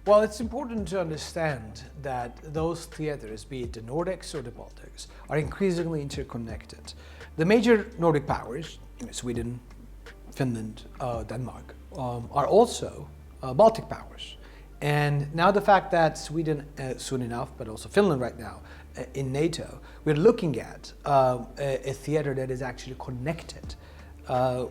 Well, it's important to understand that those theaters, be it the Nordics or the Baltics, are increasingly interconnected. The major Nordic powers, Sweden, Finland, Denmark, are also Baltic powers. And now the fact that Sweden soon enough, but also Finland right now, in NATO, we're looking at a theater that is actually connected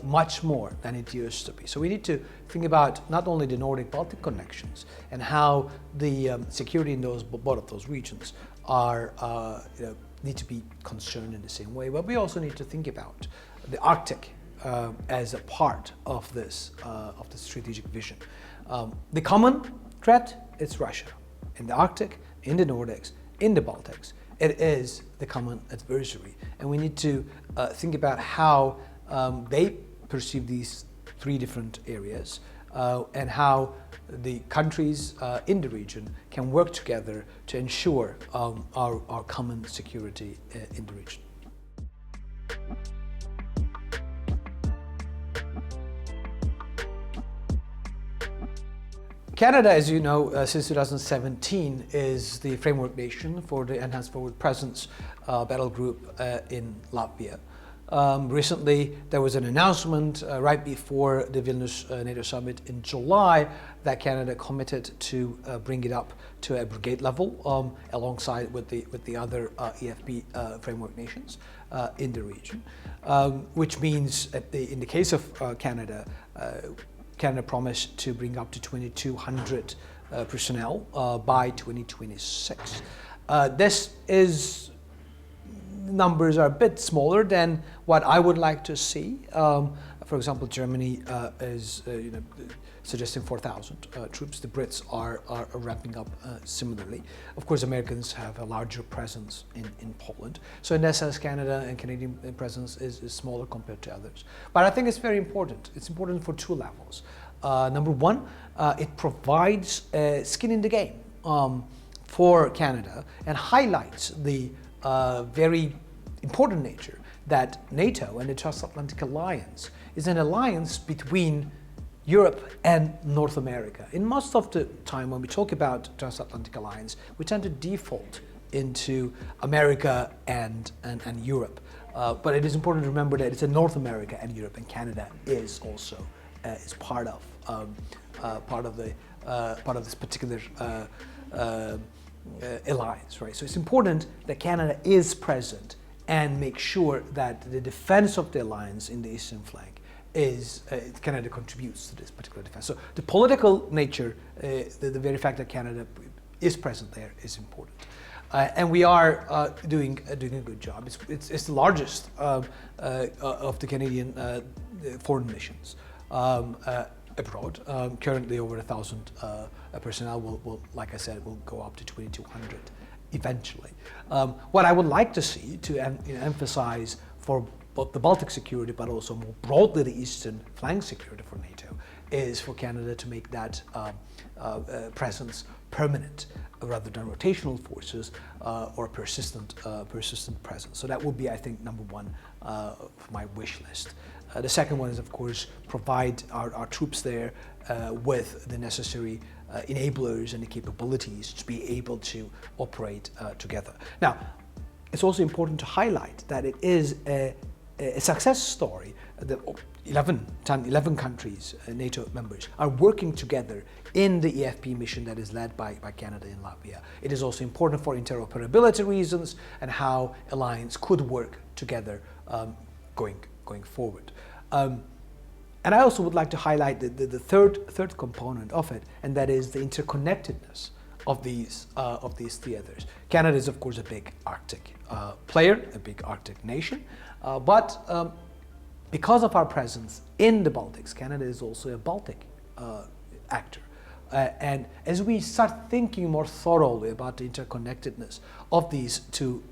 much more than it used to be. So we need to think about not only the Nordic-Baltic connections and how the security in both of those regions are need to be concerned in the same way, but we also need to think about the Arctic as a part of this strategic vision. The common threat is Russia. In the Arctic, in the Nordics, in the Baltics, it is the common adversary, and we need to think about how they perceive these three different areas and how the countries in the region can work together to ensure our common security in the region. Canada, as you know, since 2017 is the framework nation for the Enhanced Forward Presence battle group in Latvia. Recently, there was an announcement right before the Vilnius NATO summit in July that Canada committed to bring it up to a brigade level alongside with the other EFP framework nations in the region, which means in the case of Canada, Canada promised to bring up to 2,200 personnel by 2026. Numbers are a bit smaller than what I would like to see. For example, Germany is suggesting 4,000 troops. The Brits are ramping up similarly. Of course, Americans have a larger presence in Poland. So in that sense, Canada and Canadian presence is smaller compared to others. But I think it's very important. It's important for two levels. Number one, it provides skin in the game for Canada and highlights the very important nature that NATO and the Transatlantic Alliance is an alliance between Europe and North America. In most of the time when we talk about Transatlantic Alliance, we tend to default into America and Europe. But it is important to remember that it's a North America and Europe, and Canada is also is part of this particular alliance, right? So it's important that Canada is present and make sure that the defense of the alliance in the eastern flank is Canada contributes to this particular defense. So the political nature, the very fact that Canada is present there is important. And we are doing a good job. It's the largest of the Canadian foreign missions abroad. Currently over 1,000 personnel will, like I said, will go up to 2,200 eventually. What I would like to see to emphasize for both the Baltic security, but also more broadly the eastern flank security for NATO, is for Canada to make that presence permanent rather than rotational forces or persistent presence. So that would be, I think, number one of my wish list. The second one is, of course, provide our troops there with the necessary enablers and the capabilities to be able to operate together. Now, it's also important to highlight that it is a success story. The 11 countries, NATO members, are working together in the EFP mission that is led by Canada and Latvia. It is also important for interoperability reasons and how alliance could work together going forward. And I also would like to highlight the third component of it, and that is the interconnectedness of these theaters. Canada is, of course, a big Arctic player, a big Arctic nation, but because of our presence in the Baltics, Canada is also a Baltic actor. And as we start thinking more thoroughly about the interconnectedness of these two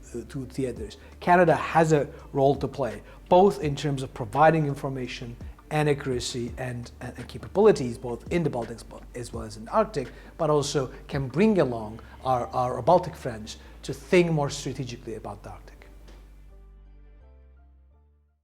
theaters, Canada has a role to play, both in terms of providing information and accuracy and capabilities, both in the Baltics as well as in the Arctic, but also can bring along our Baltic friends to think more strategically about the Arctic.